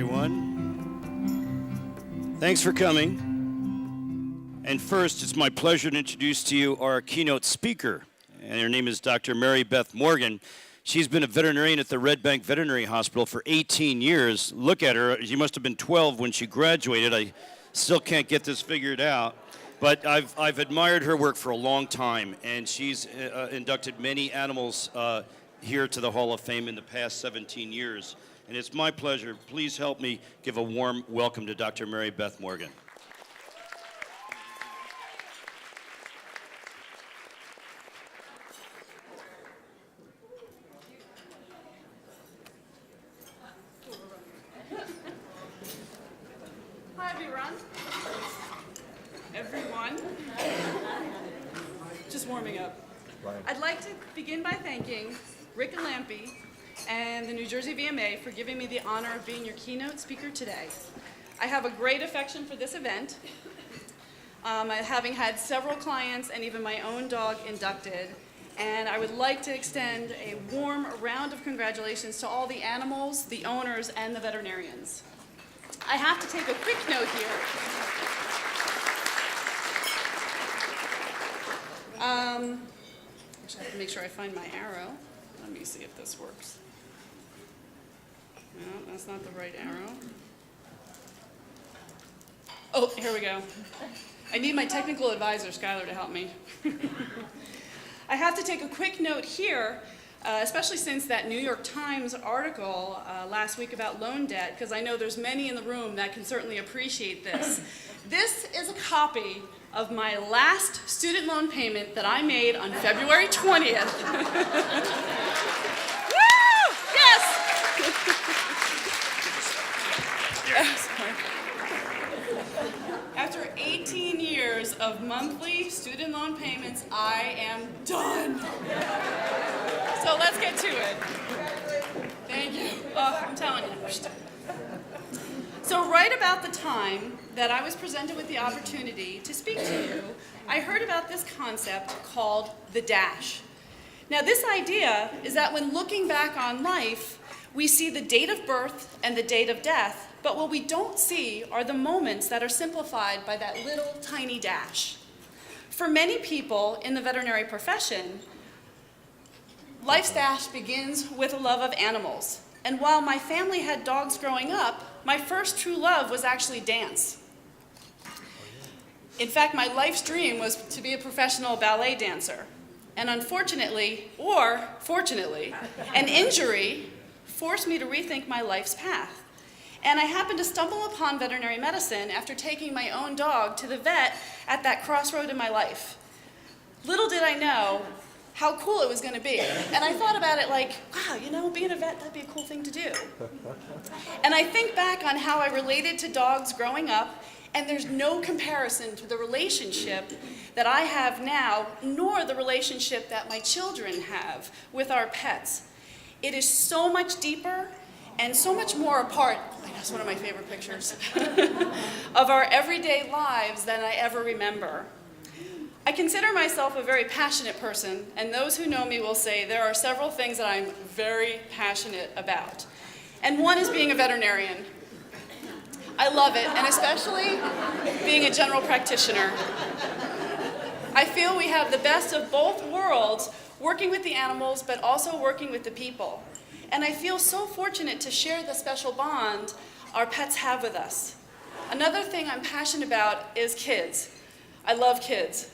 everyone. Thanks for coming. And first, it's my pleasure to introduce to you our keynote speaker. And her name is Dr. MaryBeth Morgan. She's been a veterinarian at the Red Bank Veterinary Hospital for 18 years. Look at her. She must have been 12 when she graduated. I still can't get this figured out. But I've admired her work for a long time, and she's inducted many animals here to the Hall of Fame in the past 17 years. And it's my pleasure. Please help me give a warm welcome to Dr. MaryBeth Morgan. Hi, everyone. Just warming up. I'd like to begin by thanking Rick and Lampy and the New Jersey VMA for giving me the honor of being your keynote speaker today. I have a great affection for this event, having had several clients and even my own dog inducted, and I would like to extend a warm round of congratulations to all the animals, the owners, and the veterinarians. I have to take a quick note here. Actually, I have to make sure I find my arrow. Let me see if this works. No, that's not the right arrow. Oh, here we go. I need my technical advisor, Skylar, to help me. I have to take a quick note here, especially since that New York Times article last week about loan debt, because I know there's many in the room that can certainly appreciate this. This is a copy of my last student loan payment that I made on February 20th. Woo! Yes! After 18 years of monthly student loan payments, I am done. So let's get to it. Thank you. Oh, I'm telling you. So right about the time that I was presented with the opportunity to speak to you, I heard about this concept called the dash. Now this idea is that when looking back on life, we see the date of birth and the date of death, but what we don't see are the moments that are simplified by that little tiny dash. For many people in the veterinary profession, life's dash begins with a love of animals. And while my family had dogs growing up, my first true love was actually dance. In fact, my life's dream was to be a professional ballet dancer. And unfortunately, or fortunately, an injury forced me to rethink my life's path. And I happened to stumble upon veterinary medicine after taking my own dog to the vet at that crossroad in my life. Little did I know how cool it was going to be. And I thought about it like, wow, you know, being a vet, that'd be a cool thing to do. And I think back on how I related to dogs growing up, and there's no comparison to the relationship that I have now, nor the relationship that my children have with our pets. It is so much deeper and so much more a part, that's one of my favorite pictures, of our everyday lives than I ever remember. I consider myself a very passionate person, and those who know me will say there are several things that I'm very passionate about. And one is being a veterinarian. I love it, and especially being a general practitioner. I feel we have the best of both worlds, working with the animals, but also working with the people. And I feel so fortunate to share the special bond our pets have with us. Another thing I'm passionate about is kids. I love kids.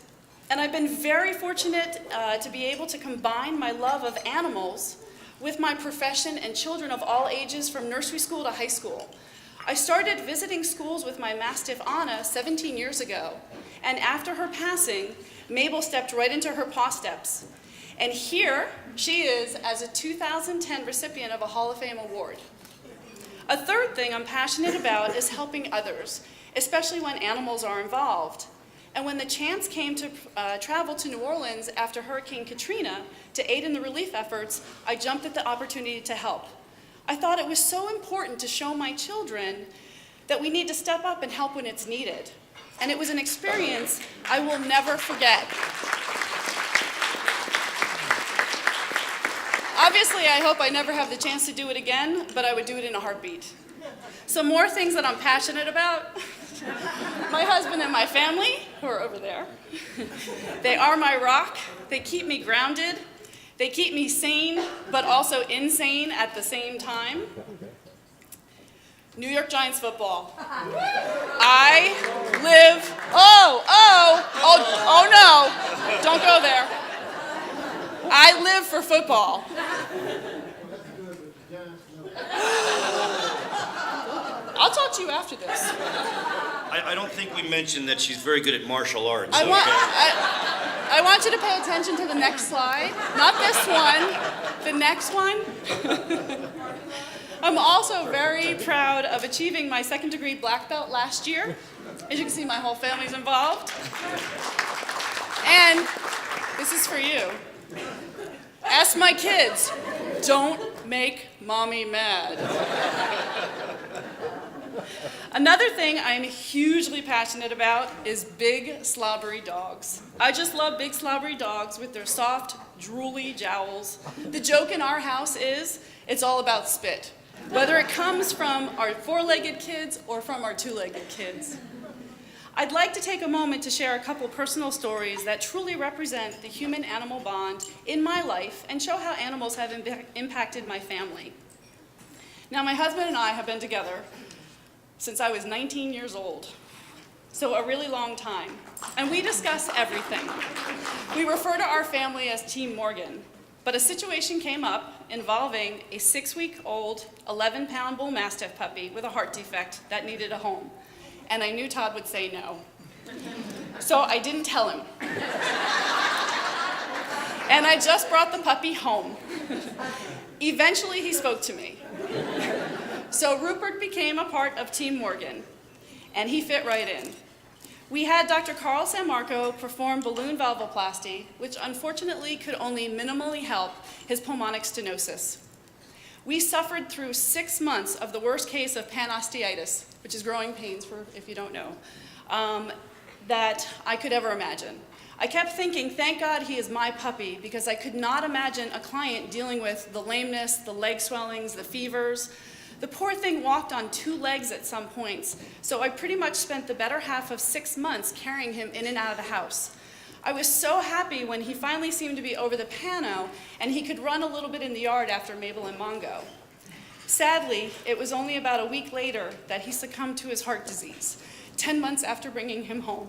And I've been very fortunate to be able to combine my love of animals with my profession and children of all ages from nursery school to high school. I started visiting schools with my Mastiff Anna 17 years ago, and after her passing, Mabel stepped right into her paw steps. And here she is as a 2010 recipient of a Hall of Fame award. A third thing I'm passionate about is helping others, especially when animals are involved. And when the chance came to travel to New Orleans after Hurricane Katrina to aid in the relief efforts, I jumped at the opportunity to help. I thought it was so important to show my children that we need to step up and help when it's needed. And it was an experience I will never forget. Obviously, I hope I never have the chance to do it again, but I would do it in a heartbeat. Some more things that I'm passionate about. My husband and my family, who are over there. They are my rock. They keep me grounded. They keep me sane, but also insane at the same time. New York Giants football. I live, oh no, don't go there. I live for football. I'll talk to you after this. I don't think we mentioned that she's very good at martial arts. I want you to pay attention to the next slide. Not this one, the next one. I'm also very proud of achieving my second-degree black belt last year. As you can see, my whole family's involved. And this is for you. Ask my kids, don't make mommy mad. Another thing I'm hugely passionate about is big slobbery dogs. I just love big slobbery dogs with their soft, drooly jowls. The joke in our house is it's all about spit, whether it comes from our four-legged kids or from our two-legged kids. I'd like to take a moment to share a couple personal stories that truly represent the human-animal bond in my life and show how animals have impacted my family. Now, my husband and I have been together since I was 19 years old, so a really long time, and we discuss everything. We refer to our family as Team Morgan, but a situation came up involving a 6-week-old, 11-pound bull mastiff puppy with a heart defect that needed a home, and I knew Todd would say no. So I didn't tell him. And I just brought the puppy home. Eventually, he spoke to me. So Rupert became a part of Team Morgan, and he fit right in. We had Dr. Carl San Marco perform balloon valvoplasty, which unfortunately could only minimally help his pulmonic stenosis. We suffered through 6 months of the worst case of panosteitis, which is growing pains, for if you don't know, that I could ever imagine. I kept thinking, thank God he is my puppy, because I could not imagine a client dealing with the lameness, the leg swellings, the fevers. The poor thing walked on 2 legs at some points, so I pretty much spent the better half of 6 months carrying him in and out of the house. I was so happy when he finally seemed to be over the pano and he could run a little bit in the yard after Mabel and Mongo. Sadly, it was only about a week later that he succumbed to his heart disease, 10 months after bringing him home.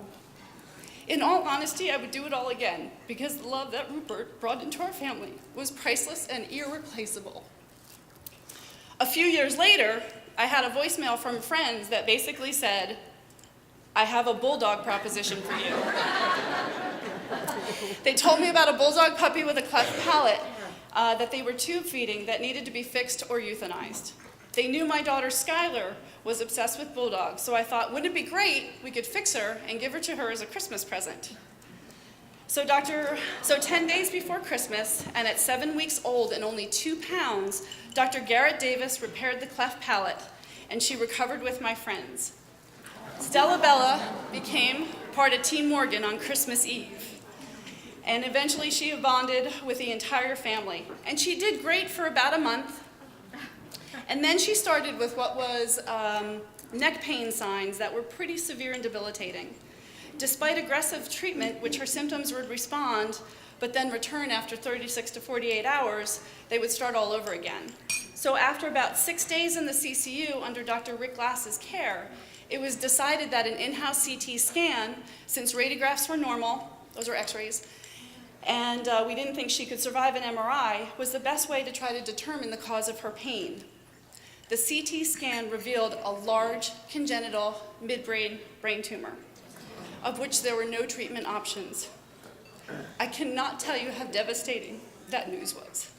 In all honesty, I would do it all again, because the love that Rupert brought into our family was priceless and irreplaceable. A few years later, I had a voicemail from friends that basically said, I have a bulldog proposition for you. They told me about a bulldog puppy with a cleft palate that they were tube feeding that needed to be fixed or euthanized. They knew my daughter Skylar was obsessed with bulldogs, so I thought, wouldn't it be great we could fix her and give her to her as a Christmas present? So 10 days before Christmas, and at 7 weeks old and only 2 pounds, Dr. Garrett Davis repaired the cleft palate, and she recovered with my friends. Stella Bella became part of Team Morgan on Christmas Eve, and eventually she bonded with the entire family. And she did great for about a month, and then she started with what was neck pain signs that were pretty severe and debilitating. Despite aggressive treatment, which her symptoms would respond, but then return after 36 to 48 hours, they would start all over again. So after about 6 days in the CCU under Dr. Rick Glass's care, it was decided that an in-house CT scan, since radiographs were normal, those are x-rays, and we didn't think she could survive an MRI, was the best way to try to determine the cause of her pain. The CT scan revealed a large congenital midbrain brain tumor, of which there were no treatment options. I cannot tell you how devastating that news was.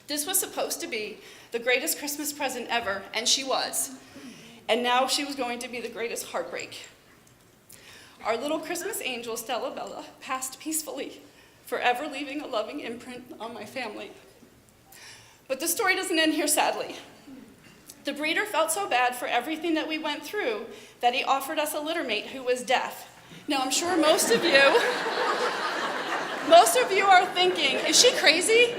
This was supposed to be the greatest Christmas present ever, and she was. And now she was going to be the greatest heartbreak. Our little Christmas angel, Stella Bella, passed peacefully, forever leaving a loving imprint on my family. But the story doesn't end here, sadly. The breeder felt so bad for everything that we went through that he offered us a littermate who was deaf. Now, I'm sure most of you are thinking, is she crazy?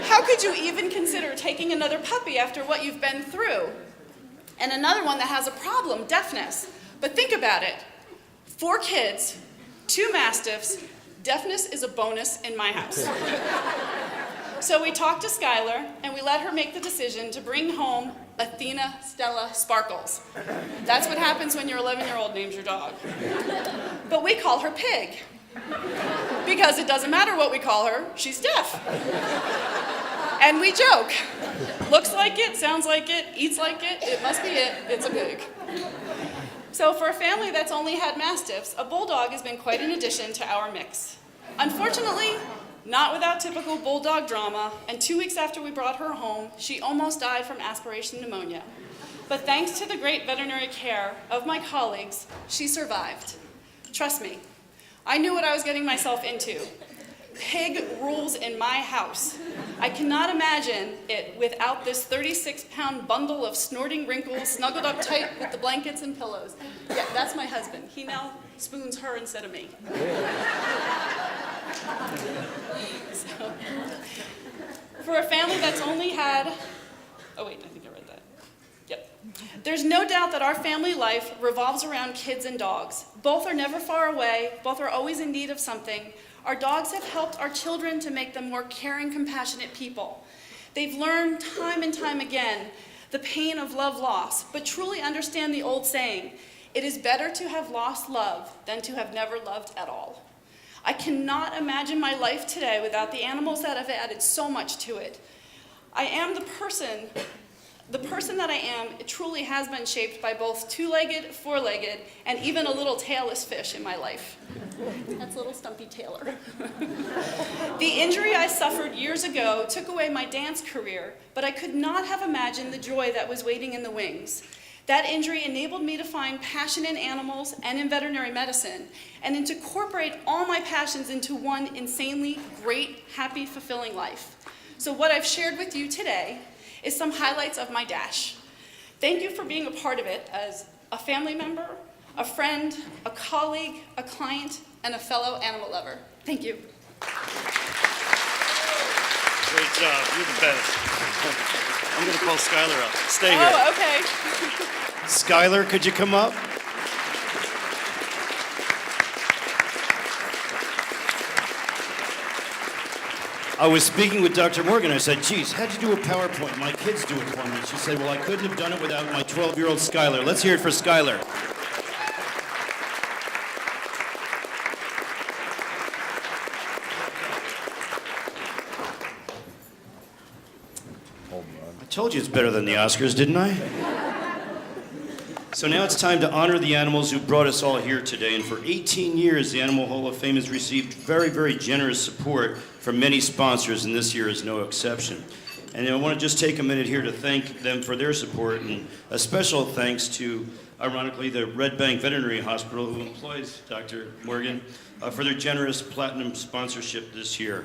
How could you even consider taking another puppy after what you've been through? and another one that has a problem, deafness. But think about it. 4 kids, 2 Mastiffs, deafness is a bonus in my house. So we talked to Skylar, and we let her make the decision to bring home Athena Stella Sparkles. That's what happens when your 11-year-old names your dog. But we call her Pig, because it doesn't matter what we call her, she's deaf. And we joke. Looks like it, sounds like it, eats like it must be it, it's a pig. So for a family that's only had Mastiffs, a Bulldog has been quite an addition to our mix. Unfortunately, not without typical Bulldog drama, and 2 weeks after we brought her home, she almost died from aspiration pneumonia. But thanks to the great veterinary care of my colleagues, she survived. Trust me, I knew what I was getting myself into. Pig rules in my house. I cannot imagine it without this 36-pound bundle of snorting wrinkles snuggled up tight with the blankets and pillows. Yeah, that's my husband. He now spoons her instead of me. So, for a family that's only had, oh wait, I think I read that. Yep. There's no doubt that our family life revolves around kids and dogs. Both are never far away, both are always in need of something. Our dogs have helped our children to make them more caring, compassionate people. They've learned time and time again the pain of love loss, but truly understand the old saying, it is better to have lost love than to have never loved at all. I cannot imagine my life today without the animals that have added so much to it. I am the person that I am, it truly has been shaped by both 2-legged, 4-legged, and even a little tailless fish in my life. That's little Stumpy Taylor. The injury I suffered years ago took away my dance career, but I could not have imagined the joy that was waiting in the wings. That injury enabled me to find passion in animals and in veterinary medicine, and to incorporate all my passions into one insanely great, happy, fulfilling life. So what I've shared with you today is some highlights of my dash. Thank you for being a part of it as a family member, a friend, a colleague, a client, and a fellow animal lover. Thank you. Great job, you're the best. I'm gonna call Skylar up. Stay here. Oh, okay. Skylar, could you come up? I was speaking with Dr. Morgan. I said, geez, how'd you do a PowerPoint? My kids do it for me. She said, well, I couldn't have done it without my 12-year-old Skylar. Let's hear it for Skylar. I told you it's better than the Oscars, didn't I? So now it's time to honor the animals who brought us all here today. And for 18 years, the Animal Hall of Fame has received very, very generous support from many sponsors, and this year is no exception. And I want to just take a minute here to thank them for their support, and a special thanks to, ironically, the Red Bank Veterinary Hospital, who employs Dr. Morgan, for their generous platinum sponsorship this year.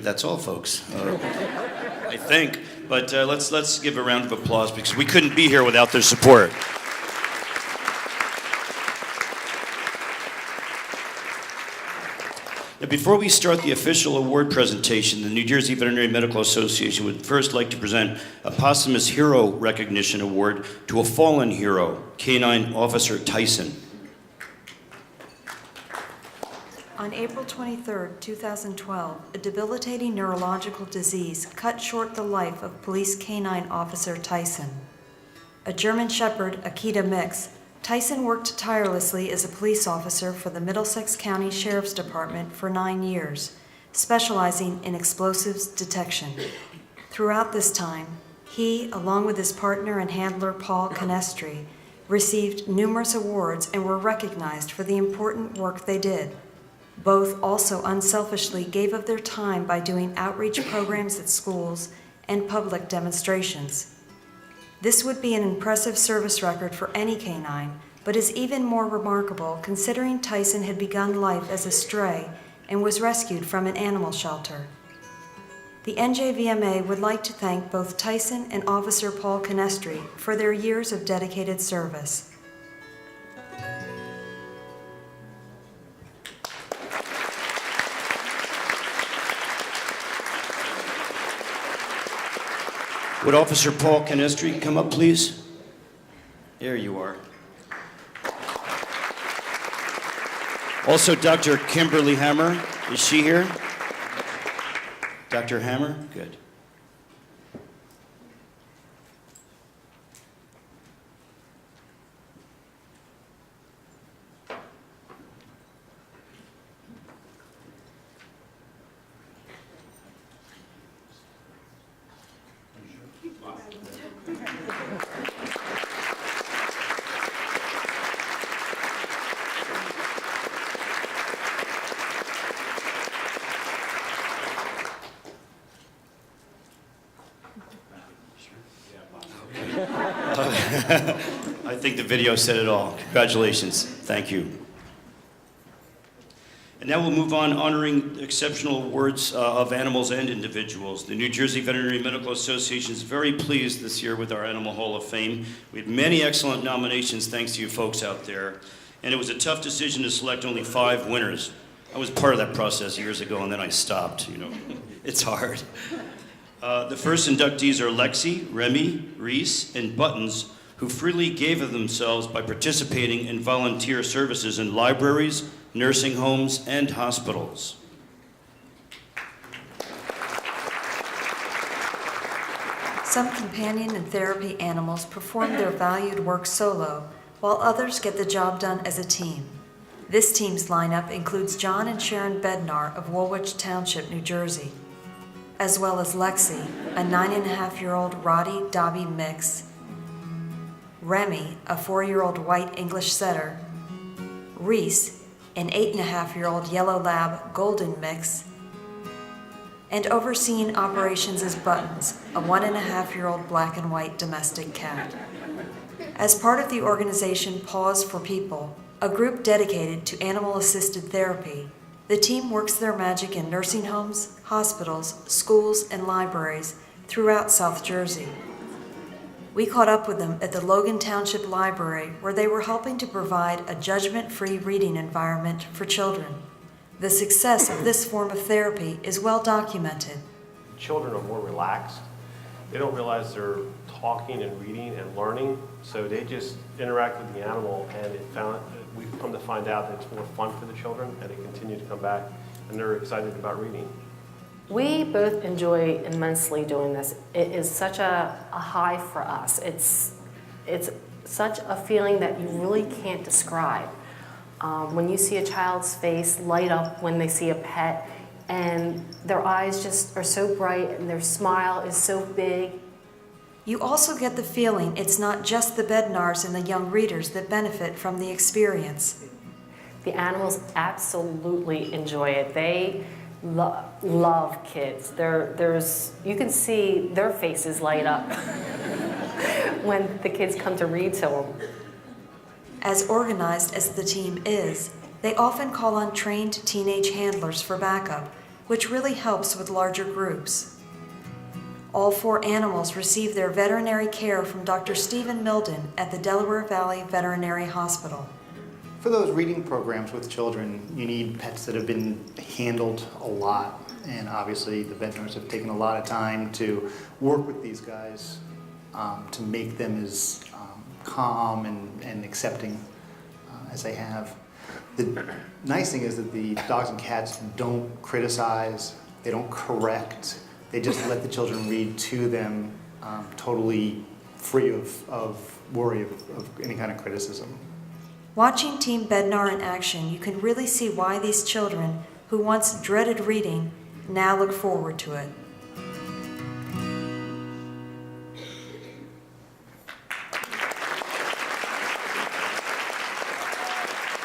That's all, folks. I think. But let's give a round of applause because we couldn't be here without their support. Before we start the official award presentation, the New Jersey Veterinary Medical Association would first like to present a posthumous hero recognition award to a fallen hero, Canine Officer Tyson. On April 23, 2012, a debilitating neurological disease cut short the life of Police Canine Officer Tyson. A German Shepherd Akita mix, Tyson worked tirelessly as a police officer for the Middlesex County Sheriff's Department for 9 years, specializing in explosives detection. Throughout this time, he, along with his partner and handler Paul Canestri, received numerous awards and were recognized for the important work they did. Both also unselfishly gave of their time by doing outreach programs at schools and public demonstrations. This would be an impressive service record for any canine, but is even more remarkable considering Tyson had begun life as a stray and was rescued from an animal shelter. The NJVMA would like to thank both Tyson and Officer Paul Canestri for their years of dedicated service. Would Officer Paul Canestri come up, please? There you are. Also, Dr. Kimberly Hammer. Is she here? Dr. Hammer? Good. I think the video said it all. Congratulations. Thank you. And now we'll move on honoring exceptional awards of animals and individuals. The New Jersey Veterinary Medical Association is very pleased this year with our Animal Hall of Fame. We had many excellent nominations thanks to you folks out there. And it was a tough decision to select only 5 winners. I was part of that process years ago and then I stopped, you know. It's hard. The first inductees are Lexi, Remy, Reese, and Buttons, who freely gave of themselves by participating in volunteer services in libraries, nursing homes, and hospitals. Some companion and therapy animals perform their valued work solo, while others get the job done as a team. This team's lineup includes John and Sharon Bednar of Woolwich Township, New Jersey, as well as Lexi, a 9.5-year-old Rottie Dobby mix, Remy, a 4-year-old white English setter, Reese, an 8.5-year-old yellow lab golden mix, and overseeing operations is Buttons, a 1.5-year-old black and white domestic cat. As part of the organization Paws for People, a group dedicated to animal-assisted therapy, the team works their magic in nursing homes, hospitals, schools, and libraries throughout South Jersey. We caught up with them at the Logan Township Library, where they were helping to provide a judgment-free reading environment for children. The success of this form of therapy is well documented. Children are more relaxed. They don't realize they're talking and reading and learning, so they just interact with the animal, and we've come to find out that it's more fun for the children, and they continue to come back, and they're excited about reading. We both enjoy immensely doing this. It is such a high for us. It's such a feeling that you really can't describe. When you see a child's face light up when they see a pet, and their eyes just are so bright and their smile is so big. You also get the feeling it's not just the Bednars and the young readers that benefit from the experience. The animals absolutely enjoy it. They love kids. You can see their faces light up when the kids come to read to them. As organized as the team is, they often call on trained teenage handlers for backup, which really helps with larger groups. All 4 animals receive their veterinary care from Dr. Stephen Milden at the Delaware Valley Veterinary Hospital. For those reading programs with children, you need pets that have been handled a lot. And obviously the veterinarians have taken a lot of time to work with these guys to make them as calm and accepting as they have. The nice thing is that the dogs and cats don't criticize, they don't correct, they just let the children read to them totally free of worry of any kind of criticism. Watching Team Bednar in action, you can really see why these children, who once dreaded reading, now look forward to it.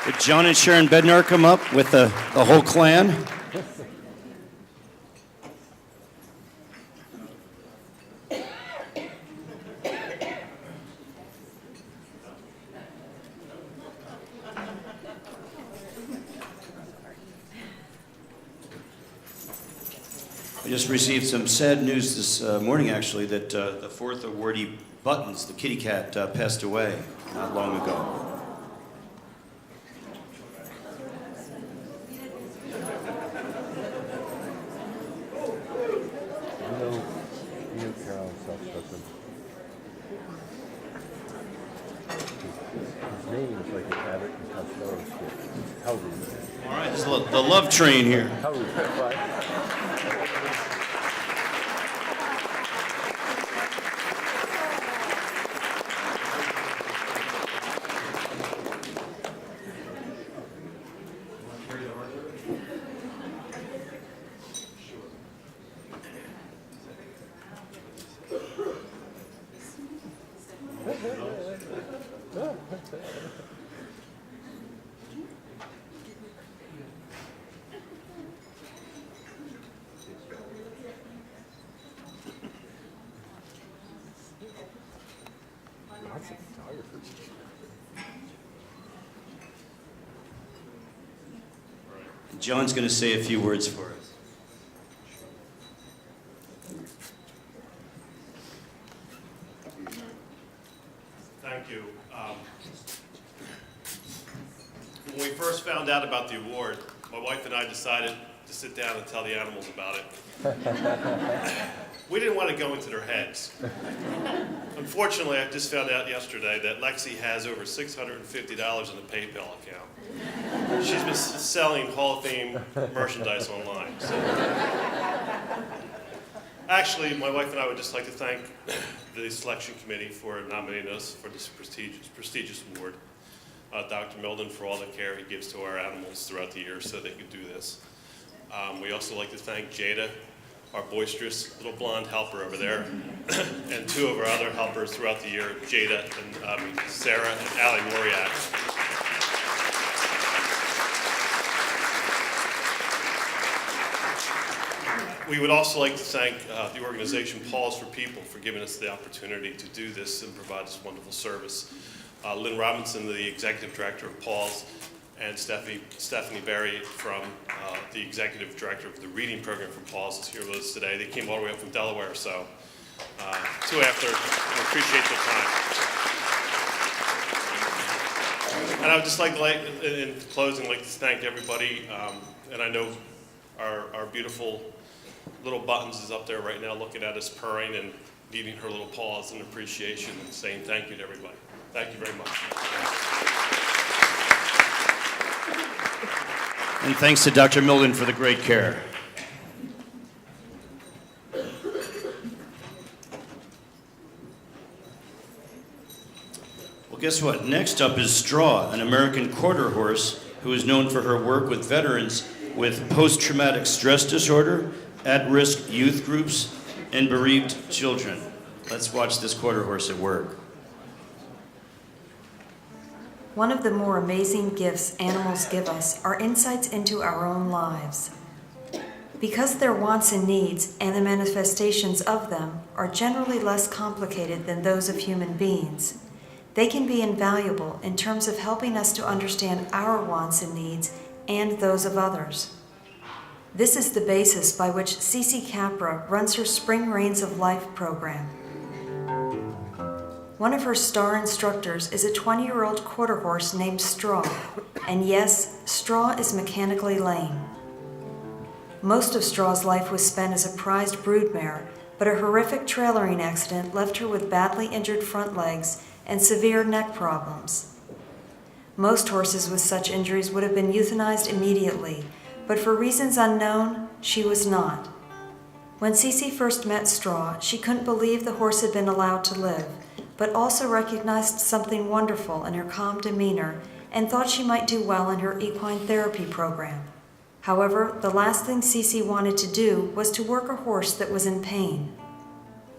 Would John and Sharon Bednar come up with the whole clan? I just received some sad news this morning, actually, that the fourth awardee, Buttons, the kitty cat, passed away not long ago. His name is like an Abbott and Costello skit. All right, this is the love train here. John's going to say a few words for us. Thank you. When we first found out about the award, my wife and I decided to sit down and tell the animals about it. We didn't want to go into their heads. Unfortunately, I just found out yesterday that Lexi has over $650 in the PayPal account. She's been selling Hall of Fame merchandise online. So. Actually, my wife and I would just like to thank the selection committee for nominating us for this prestigious award. Dr. Milden for all the care he gives to our animals throughout the year so they could do this. We also like to thank Jada, our boisterous little blonde helper over there, and two of our other helpers throughout the year, Jada and Sarah and Allie Moriak. We would also like to thank the organization Paws for People for giving us the opportunity to do this and provide this wonderful service. Lynn Robinson, the executive director of Paws, and Stephanie Berry from the executive director of the reading program for Paws is here with us today. They came all the way up from Delaware, so two after, I appreciate their time. And I would just like, in closing, like to thank everybody, and I know our beautiful little Buttons is up there right now looking at us purring and beating her little paws in appreciation and saying thank you to everybody. Thank you very much. And thanks to Dr. Milden for the great care. Well, guess what? Next up is Straw, an American quarter horse who is known for her work with veterans with post-traumatic stress disorder, at-risk youth groups, and bereaved children. Let's watch this quarter horse at work. One of the more amazing gifts animals give us are insights into our own lives. Because their wants and needs and the manifestations of them are generally less complicated than those of human beings, they can be invaluable in terms of helping us to understand our wants and needs and those of others. This is the basis by which CC Capra runs her Spring Rains of Life program. One of her star instructors is a 20-year-old quarter horse named Straw, and yes, Straw is mechanically lame. Most of Straw's life was spent as a prized broodmare, but a horrific trailering accident left her with badly injured front legs and severe neck problems. Most horses with such injuries would have been euthanized immediately, but for reasons unknown, she was not. When Cece first met Straw, she couldn't believe the horse had been allowed to live, but also recognized something wonderful in her calm demeanor and thought she might do well in her equine therapy program. However, the last thing Cece wanted to do was to work a horse that was in pain.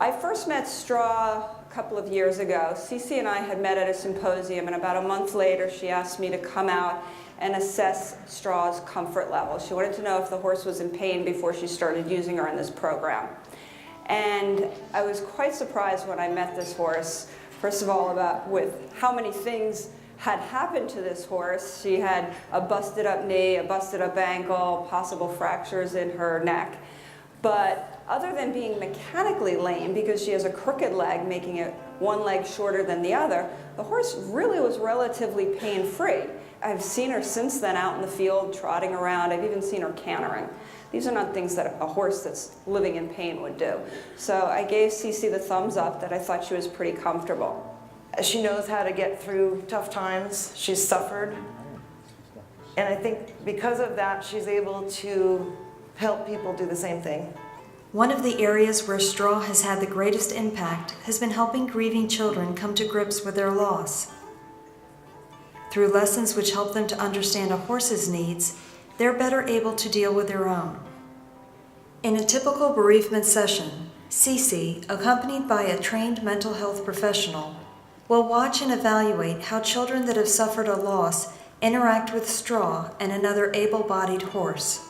I first met Straw a couple of years ago. Cece and I had met at a symposium, and about a month later she asked me to come out and assess Straw's comfort level. She wanted to know if the horse was in pain before she started using her in this program. And I was quite surprised when I met this horse, first of all, with how many things had happened to this horse. She had a busted up knee, a busted up ankle, possible fractures in her neck. But other than being mechanically lame, because she has a crooked leg, making it one leg shorter than the other, the horse really was relatively pain-free. I've seen her since then out in the field, trotting around. I've even seen her cantering. These are not things that a horse that's living in pain would do. So I gave Cece the thumbs up that I thought she was pretty comfortable. She knows how to get through tough times. She's suffered. And I think because of that, she's able to help people do the same thing. One of the areas where Straw has had the greatest impact has been helping grieving children come to grips with their loss. Through lessons which help them to understand a horse's needs, they're better able to deal with their own. In a typical bereavement session, Cece, accompanied by a trained mental health professional, will watch and evaluate how children that have suffered a loss interact with Straw and another able-bodied horse.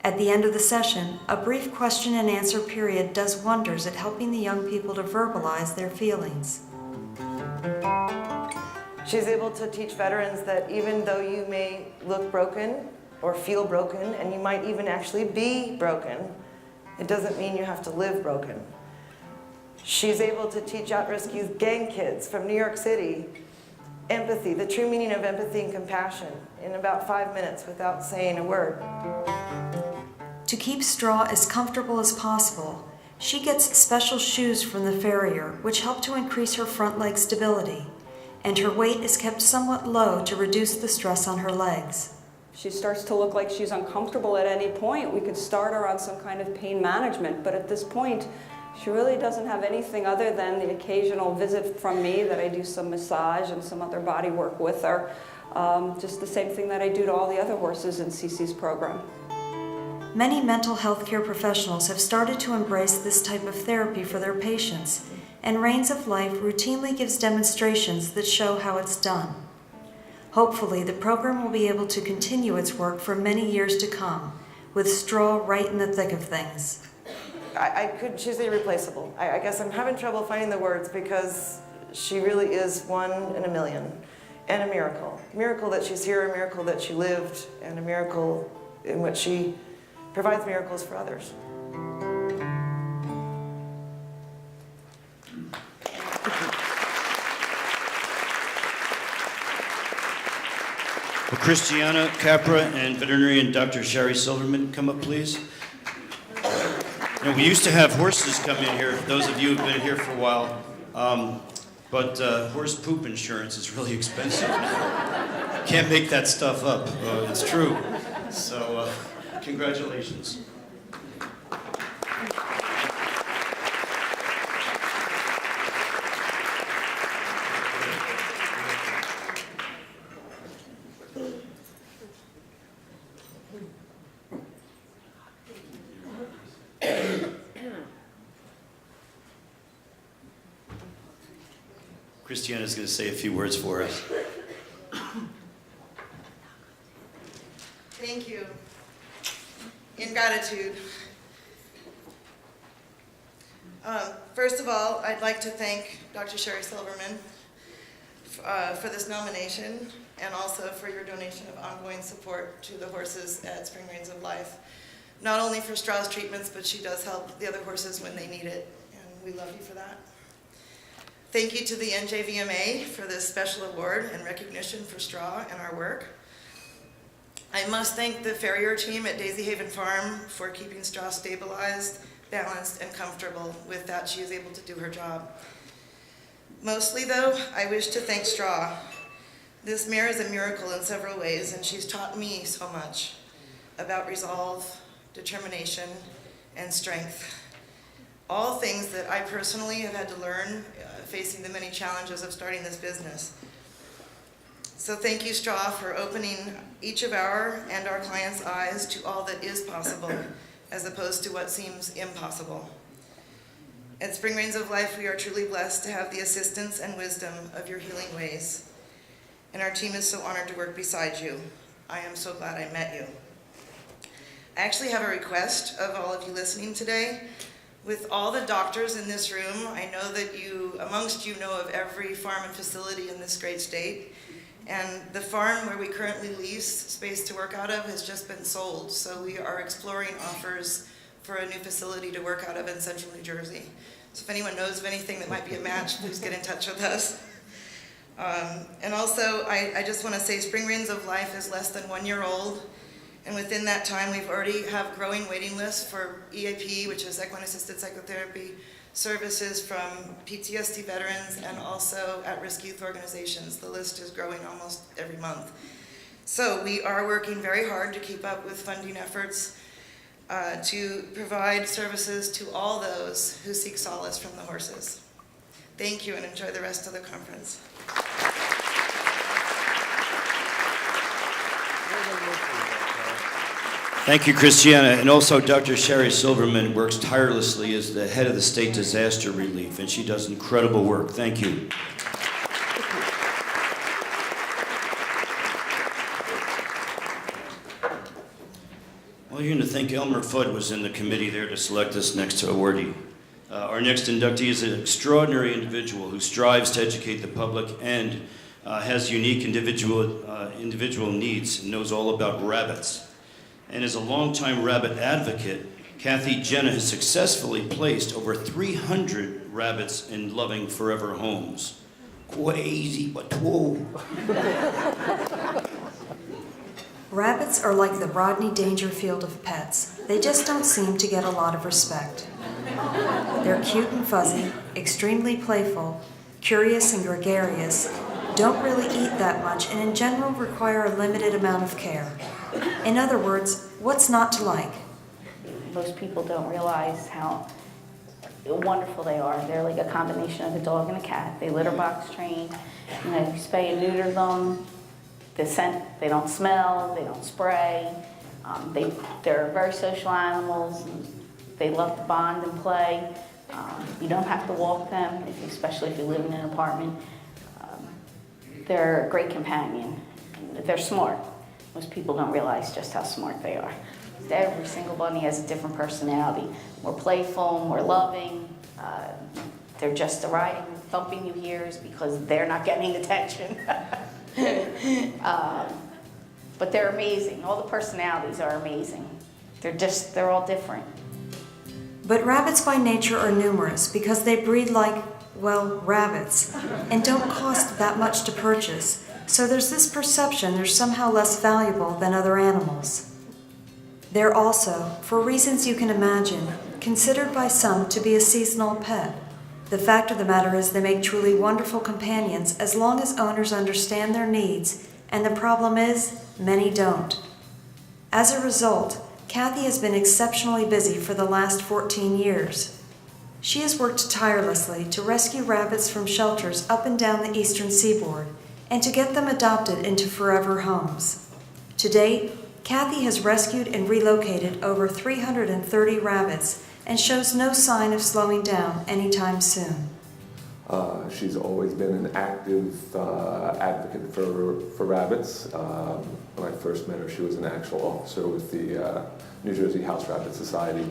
At the end of the session, a brief question and answer period does wonders at helping the young people to verbalize their feelings. She's able to teach veterans that even though you may look broken or feel broken, and you might even actually be broken, it doesn't mean you have to live broken. She's able to teach at-risk youth gang kids from New York City empathy, the true meaning of empathy and compassion, in about 5 minutes without saying a word. To keep Straw as comfortable as possible, she gets special shoes from the farrier, which help to increase her front leg stability, and her weight is kept somewhat low to reduce the stress on her legs. She starts to look like she's uncomfortable at any point. We could start her on some kind of pain management, but at this point, she really doesn't have anything other than the occasional visit from me that I do some massage and some other body work with her. Just the same thing that I do to all the other horses in Cece's program. Many mental health care professionals have started to embrace this type of therapy for their patients, and Reins of Life routinely gives demonstrations that show how it's done. Hopefully, the program will be able to continue its work for many years to come, with Straw right in the thick of things. She's irreplaceable. I guess I'm having trouble finding the words because she really is one in a million, and a miracle. A miracle that she's here, a miracle that she lived, and a miracle in which she provides miracles for others. Will Christiana Capra and veterinarian Dr. Sherry Silverman come up, please? You know, we used to have horses come in here, those of you who've been here for a while, but horse poop insurance is really expensive now. Can't make that stuff up. It's true. So, congratulations. Christiana's going to say a few words for us. Thank you. In gratitude. First of all, I'd like to thank Dr. Sherry Silverman for this nomination and also for your donation of ongoing support to the horses at Spring Reins of Life. Not only for Straw's treatments, but she does help the other horses when they need it, and we love you for that. Thank you to the NJVMA for this special award and recognition for straw and our work. I must thank the farrier team at Daisy Haven Farm for keeping straw stabilized, balanced, and comfortable. With that, she is able to do her job. Mostly, though, I wish to thank Straw. This mare is a miracle in several ways, and she's taught me so much about resolve, determination, and strength. All things that I personally have had to learn facing the many challenges of starting this business. So thank you, Straw, for opening each of our and our clients' eyes to all that is possible, as opposed to what seems impossible. At Spring Rains of Life, we are truly blessed to have the assistance and wisdom of your healing ways. And our team is so honored to work beside you. I am so glad I met you. I actually have a request of all of you listening today. With all the doctors in this room, I know that amongst you know of every farm and facility in this great state. And the farm where we currently lease space to work out of has just been sold. So we are exploring offers for a new facility to work out of in central New Jersey. So if anyone knows of anything that might be a match, please get in touch with us. And also, I just want to say Spring Rains of Life is less than 1 year old. And within that time, we've already have growing waiting lists for EAP, which is equine assisted psychotherapy, services from PTSD veterans and also at-risk youth organizations. The list is growing almost every month. So we are working very hard to keep up with funding efforts to provide services to all those who seek solace from the horses. Thank you and enjoy the rest of the conference. Thank you, Christiana. And also, Dr. Sherry Silverman works tirelessly as the head of the state disaster relief, and she does incredible work. Thank you. Well, you're going to think Elmer Fudd was in the committee there to select this next awardee. Our next inductee is an extraordinary individual who strives to educate the public and has unique individual needs and knows all about rabbits. And as a longtime rabbit advocate, Kathy Jenna has successfully placed over 300 rabbits in loving forever homes. Crazy, but whoa. Rabbits are like the Rodney Dangerfield of pets. They just don't seem to get a lot of respect. They're cute and fuzzy, extremely playful, curious and gregarious, don't really eat that much, and in general require a limited amount of care. In other words, what's not to like? Most people don't realize how wonderful they are. They're like a combination of a dog and a cat. They litter box trained. You spay and neuter them. The scent, they don't smell, they don't spray. They're very social animals. They love to bond and play. You don't have to walk them, especially if you live in an apartment. They're a great companion. They're smart. Most people don't realize just how smart they are. Every single bunny has a different personality. More playful, more loving. They're just riding, thumping your ears because they're not getting attention. But they're amazing. All the personalities are amazing. They're all different. But rabbits by nature are numerous because they breed like, well, rabbits, and don't cost that much to purchase. So there's this perception they're somehow less valuable than other animals. They're also, for reasons you can imagine, considered by some to be a seasonal pet. The fact of the matter is they make truly wonderful companions as long as owners understand their needs, and the problem is, many don't. As a result, Kathy has been exceptionally busy for the last 14 years. She has worked tirelessly to rescue rabbits from shelters up and down the eastern seaboard and to get them adopted into forever homes. To date, Kathy has rescued and relocated over 330 rabbits and shows no sign of slowing down anytime soon. She's always been an active advocate for rabbits. When I first met her, she was an actual officer with the New Jersey House Rabbit Society.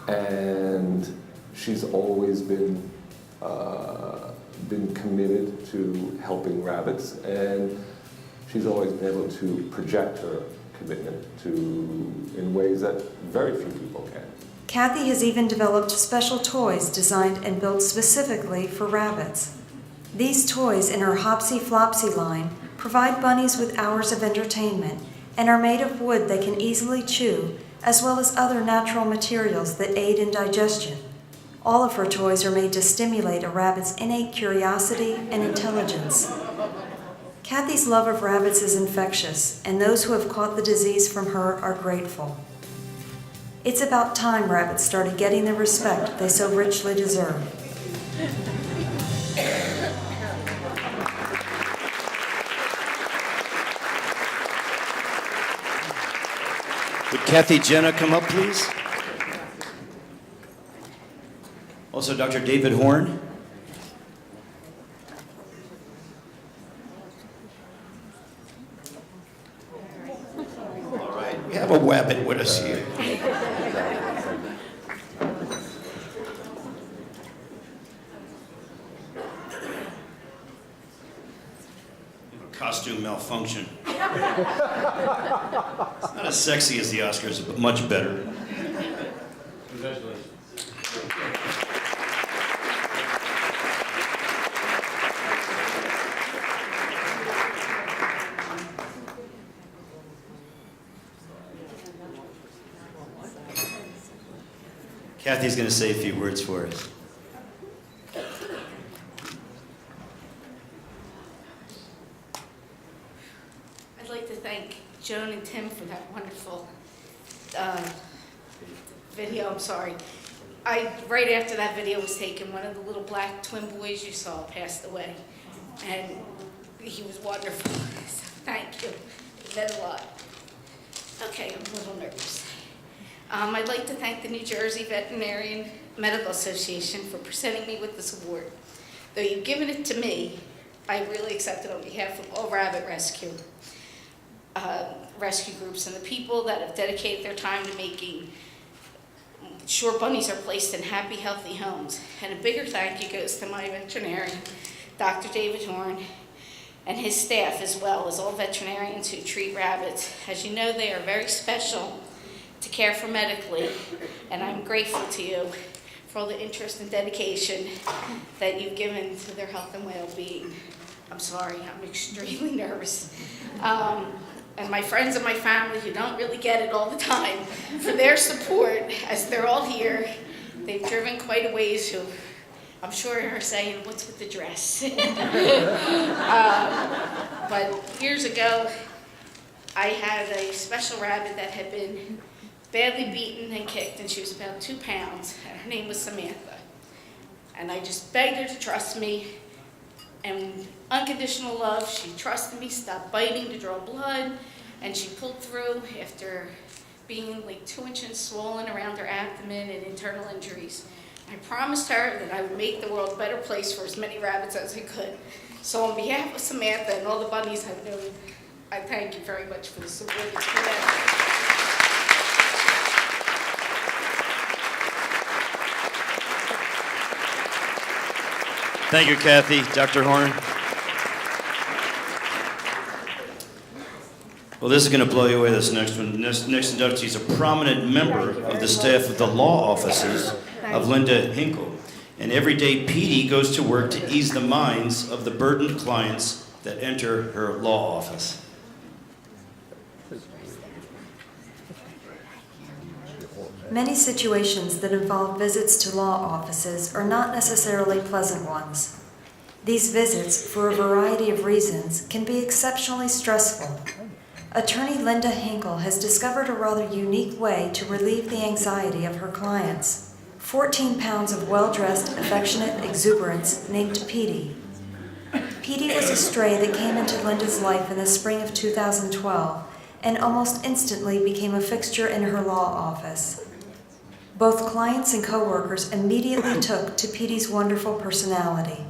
And she's always been committed to helping rabbits, and she's always been able to project her commitment in ways that very few people can. Kathy has even developed special toys designed and built specifically for rabbits. These toys in her Hopsy Flopsy line provide bunnies with hours of entertainment and are made of wood they can easily chew, as well as other natural materials that aid in digestion. All of her toys are made to stimulate a rabbit's innate curiosity and intelligence. Kathy's love of rabbits is infectious, and those who have caught the disease from her are grateful. It's about time rabbits started getting the respect they so richly deserve. Would Kathy Jenna come up, please? Also, Dr. David Horn. All right, we have a wabbit with us here. Costume malfunction. It's not as sexy as the Oscars, but much better. Congratulations. Kathy's going to say a few words for us. I'd like to thank Joan and Tim for that wonderful video. I'm sorry. Right after that video was taken, one of the little black twin boys you saw passed away, and he was wonderful. So thank you. It meant a lot. Okay, I'm a little nervous. I'd like to thank the New Jersey Veterinary Medical Association for presenting me with this award. Though you've given it to me, I really accept it on behalf of all rabbit rescue groups and the people that have dedicated their time to making sure bunnies are placed in happy, healthy homes. And a bigger thank you goes to my veterinarian, Dr. David Horn, and his staff, as well as all veterinarians who treat rabbits. As you know, they are very special to care for medically, and I'm grateful to you for all the interest and dedication that you've given to their health and well-being. I'm sorry, I'm extremely nervous. And my friends and my family who don't really get it all the time, for their support, as they're all here. They've driven quite a ways, who I'm sure are saying, what's with the dress? But years ago, I had a special rabbit that had been badly beaten and kicked, and she was about 2 pounds, and her name was Samantha. And I just begged her to trust me, and unconditional love, she trusted me, stopped biting to draw blood, and she pulled through after being like 2 inches swollen around her abdomen and internal injuries. I promised her that I would make the world a better place for as many rabbits as I could. So on behalf of Samantha and all the bunnies I've known, I thank you very much for the support. It's Thank you, Kathy. Dr. Horn. Well, this is going to blow you away, this next one. Next inductee is a prominent member of the staff of the law offices of Linda Hinkle. And every day, Petey goes to work to ease the minds of the burdened clients that enter her law office. Many situations that involve visits to law offices are not necessarily pleasant ones. These visits, for a variety of reasons, can be exceptionally stressful. Attorney Linda Hinkle has discovered a rather unique way to relieve the anxiety of her clients. 14 pounds of well-dressed, affectionate exuberance named Petey. Petey was a stray that came into Linda's life in the spring of 2012 and almost instantly became a fixture in her law office. Both clients and coworkers immediately took to Petey's wonderful personality.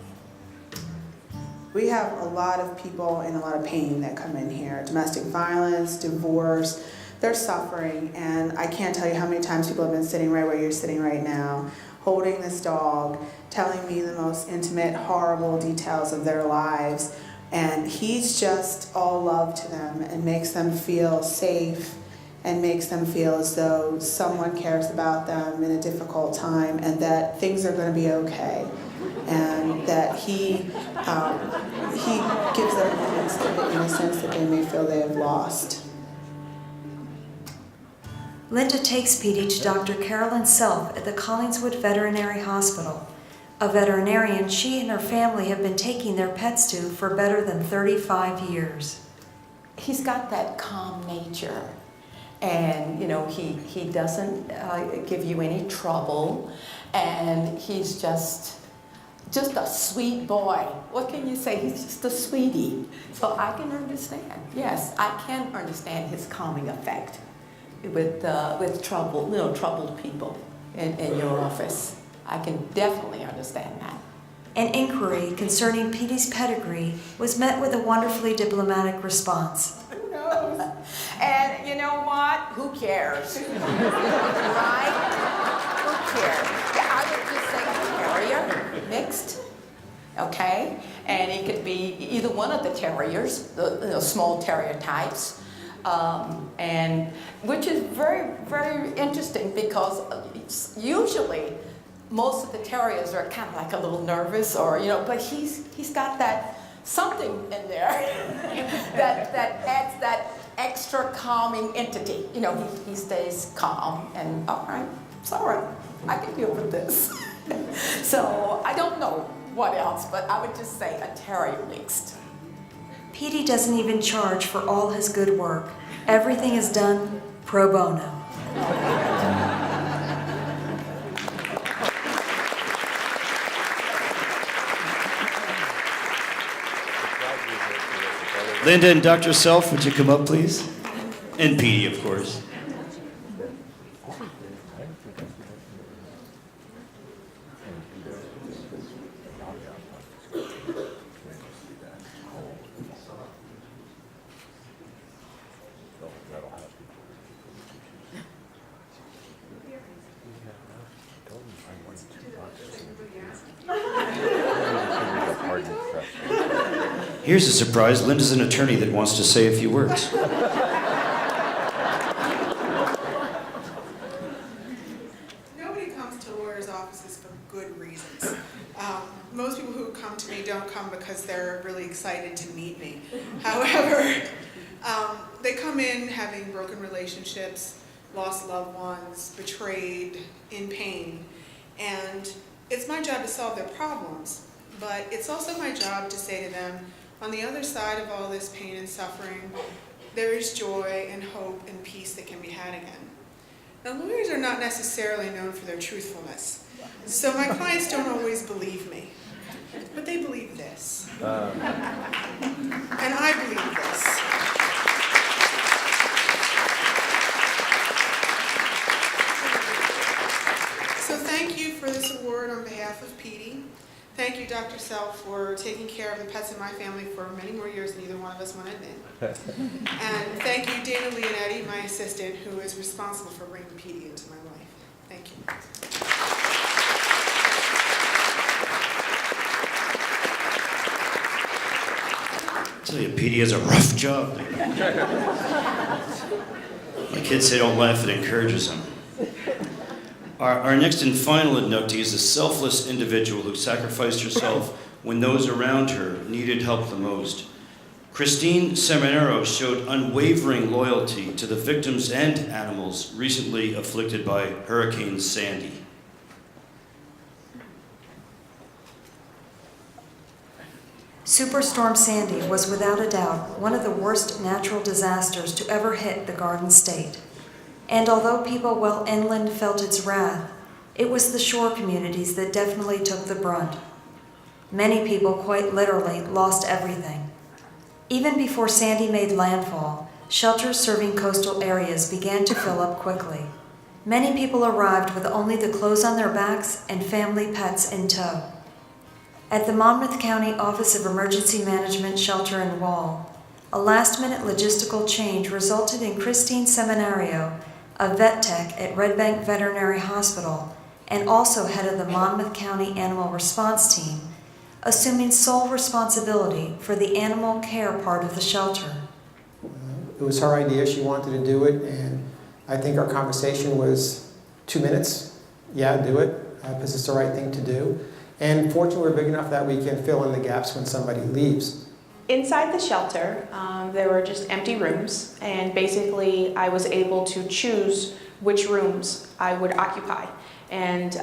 We have a lot of people in a lot of pain that come in here. Domestic violence, divorce, they're suffering, and I can't tell you how many times people have been sitting right where you're sitting right now, holding this dog, telling me the most intimate, horrible details of their lives, and he's just all love to them and makes them feel safe and makes them feel as though someone cares about them in a difficult time and that things are going to be okay. And that he gives them moments of innocence that they may feel they have lost. Linda takes Petey to Dr. Carolyn Self at the Collingswood Veterinary Hospital, a veterinarian she and her family have been taking their pets to for better than 35 years. He's got that calm nature, and you know, he doesn't give you any trouble, and he's just a sweet boy. What can you say? He's just a sweetie. So I can understand. Yes, I can understand his calming effect with troubled people in your office. I can definitely understand that. An inquiry concerning Petey's pedigree was met with a wonderfully diplomatic response. Who knows? And you know what? Who cares? Right? Who cares? Yeah, I would just say terrier, mixed, okay? And it could be either one of the terriers, the small terrier types, and which is very, very interesting because usually most of the terriers are kind of like a little nervous, or but he's got that something in there that adds that extra calming entity. He stays calm and all right, it's all right, I can deal with this. So I don't know what else, but I would just say a terrier mixed. Petey doesn't even charge for all his good work. Everything is done pro bono. Linda and Dr. Self, would you come up, please? And Petey, of course. Here's a surprise. Linda's an attorney that wants to say a few words. Nobody comes to lawyers' offices for good reasons. Most people who come to me don't come because they're really excited to meet me. However, they come in having broken relationships, lost loved ones, betrayed, in pain. And it's my job to solve their problems, but it's also my job to say to them, on the other side of all this pain and suffering, there is joy and hope and peace that can be had again. Now, lawyers are not necessarily known for their truthfulness, so my clients don't always believe me, but they believe this. And I believe this. So thank you for this award on behalf of Petey. Thank you, Dr. Self, for taking care of the pets in my family for many more years than either one of us want to admit. And thank you, Dana Leonetti, my assistant, who is responsible for bringing Petey into my life. Thank you. I tell you, Petey has a rough job. My kids say don't laugh, it encourages them. Our next and final inductee is a selfless individual who sacrificed herself when those around her needed help the most. Christine Seminerio showed unwavering loyalty to the victims and animals recently afflicted by Hurricane Sandy. Superstorm Sandy was without a doubt one of the worst natural disasters to ever hit the Garden State. And although people well inland felt its wrath, it was the shore communities that definitely took the brunt. Many people quite literally lost everything. Even before Sandy made landfall, shelters serving coastal areas began to fill up quickly. Many people arrived with only the clothes on their backs and family pets in tow. At the Monmouth County Office of Emergency Management Shelter and Wall, a last-minute logistical change resulted in Christine Seminerio, a vet tech at Red Bank Veterinary Hospital and also head of the Monmouth County Animal Response Team, assuming sole responsibility for the animal care part of the shelter. It was her idea. She wanted to do it, and I think our conversation was 2 minutes. Yeah, do it, because it's the right thing to do. And fortunately, we're big enough that we can fill in the gaps when somebody leaves. Inside the shelter, there were just empty rooms, and basically I was able to choose which rooms I would occupy. And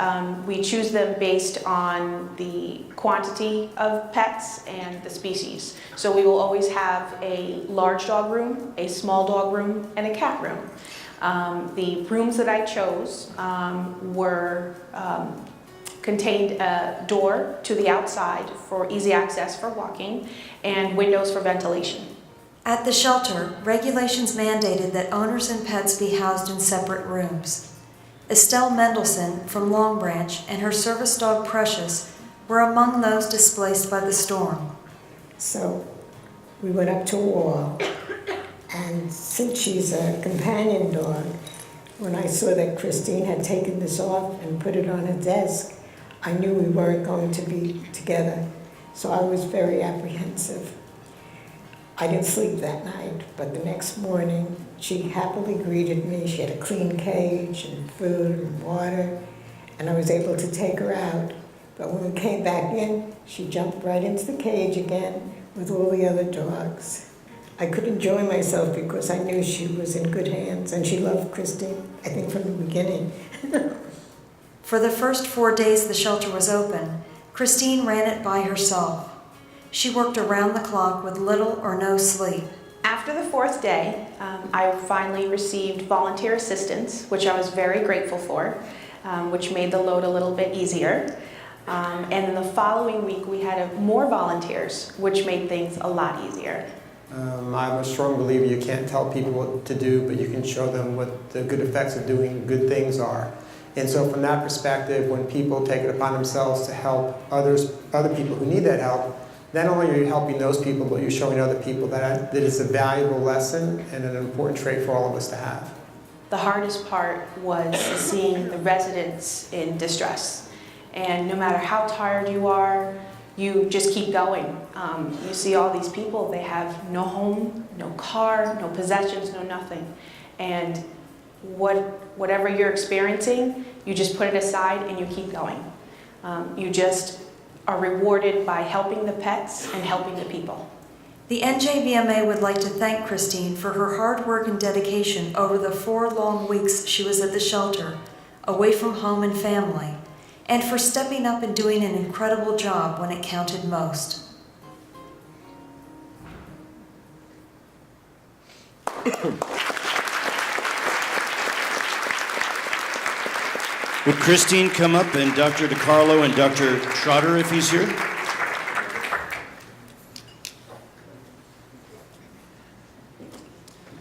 we choose them based on the quantity of pets and the species. So we will always have a large dog room, a small dog room, and a cat room. The rooms that I chose contained a door to the outside for easy access for walking and windows for ventilation. At the shelter, regulations mandated that owners and pets be housed in separate rooms. Estelle Mendelson from Long Branch and her service dog Precious were among those displaced by the storm. So we went up to a wall, and since she's a companion dog, when I saw that Christine had taken this off and put it on a desk, I knew we weren't going to be together, so I was very apprehensive. I didn't sleep that night, but the next morning, she happily greeted me. She had a clean cage and food and water, and I was able to take her out. But when we came back in, she jumped right into the cage again with all the other dogs. I could enjoy myself because I knew she was in good hands, and she loved Christine, I think, from the beginning. For the first 4 days the shelter was open, Christine ran it by herself. She worked around the clock with little or no sleep. After the 4th day, I finally received volunteer assistance, which I was very grateful for, which made the load a little bit easier. And in the following week, we had more volunteers, which made things a lot easier. I'm a strong believer you can't tell people what to do, but you can show them what the good effects of doing good things are. And so from that perspective, when people take it upon themselves to help other people who need that help, not only are you helping those people, but you're showing other people that it is a valuable lesson and an important trait for all of us to have. The hardest part was seeing the residents in distress. And no matter how tired you are, you just keep going. You see all these people, they have no home, no car, no possessions, no nothing. And whatever you're experiencing, you just put it aside and you keep going. You just are rewarded by helping the pets and helping the people. The NJVMA would like to thank Christine for her hard work and dedication over the 4 long weeks she was at the shelter, away from home and family, and for stepping up and doing an incredible job when it counted most. Would Christine come up, and Dr. DiCarlo and Dr. Trotter, if he's here?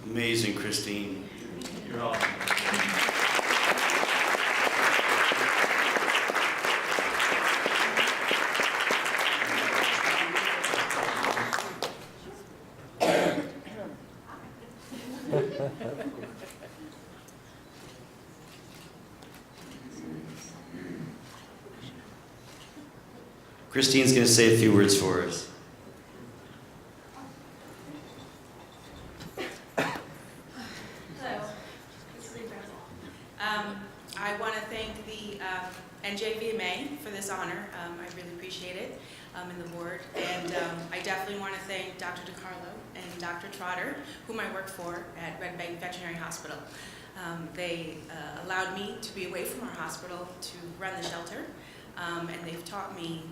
Amazing, Christine. You're awesome. Christine's going to say a few words for us. Hello. I want to thank the NJVMA for this honor. I really appreciate it, and the board. And I definitely want to thank Dr. DiCarlo and Dr. Trotter, whom I work for at Red Bank Veterinary Hospital. They allowed me to be away from our hospital to run the shelter, and they've taught me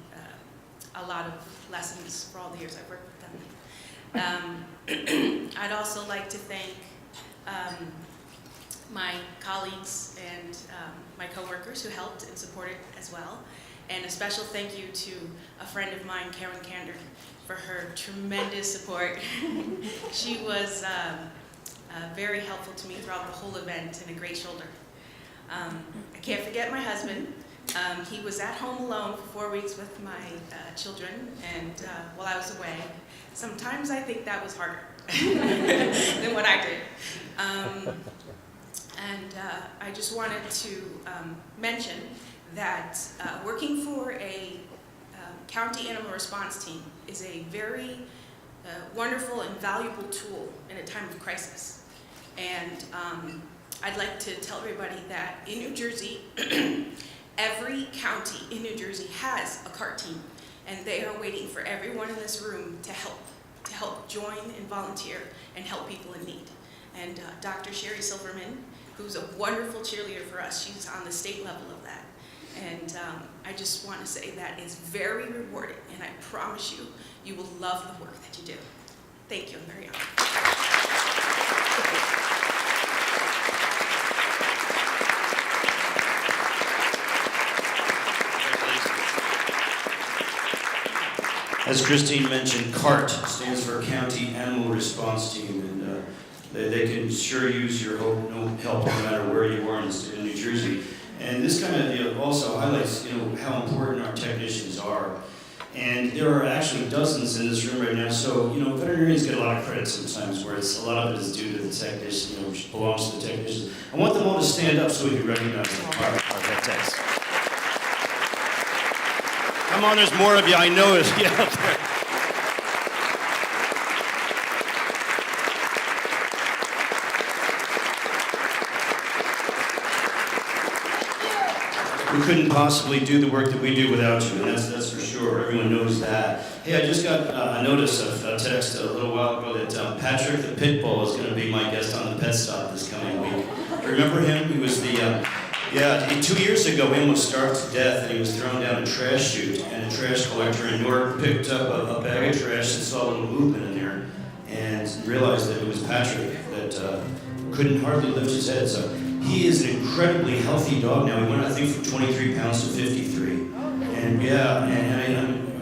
a lot of lessons for all the years I've worked with them. I'd also like to thank my colleagues and my coworkers who helped and supported as well. And a special thank you to a friend of mine, Karen Kander, for her tremendous support. She was very helpful to me throughout the whole event and a great shoulder. I can't forget my husband. He was at home alone for 4 weeks with my children, and while I was away, sometimes I think that was harder than what I did. And I just wanted to mention that working for a county animal response team is a very a wonderful and valuable tool in a time of crisis. And I'd like to tell everybody that in New Jersey, every county in New Jersey has a CART team, and they are waiting for everyone in this room to help join and volunteer and help people in need. And Dr. Sherry Silverman, who's a wonderful cheerleader for us, she's on the state level of that. And I just want to say that is very rewarding, and I promise you, you will love the work that you do. Thank you, I'm very honored. As Christine mentioned, CART stands for County Animal Response Team, and they can sure use your help no matter where you are in the state of New Jersey. And this kind of also highlights how important our technicians are. And there are actually dozens in this room right now. So veterinarians get a lot of credit sometimes, where a lot of it is due to the technician, which belongs to the technicians. I want them all to stand up so we can recognize them. Our vet techs. Come on, there's more of you. I know it. Get out there. We couldn't possibly do the work that we do without you, and that's for sure. Everyone knows that. Hey, I just got a notice of a text a little while ago that Patrick the Pit Bull is going to be my guest on the Pet Stop this coming week. Remember him? He was the 2 years ago, he almost starved to death, and he was thrown down a trash chute, and a trash collector in Newark picked up a bag of trash and saw a little movement in there, and realized that it was Patrick that couldn't hardly lift his head. So he is an incredibly healthy dog now. He went, I think, from 23 pounds to 53. And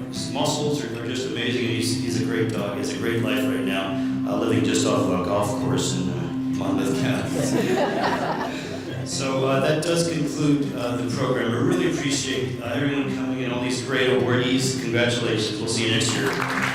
his muscles are just amazing, and he's a great dog. He has a great life right now, living just off of a golf course in Monmouth County. So that does conclude the program. I really appreciate everyone coming and all these great awardees. Congratulations. We'll see you next year.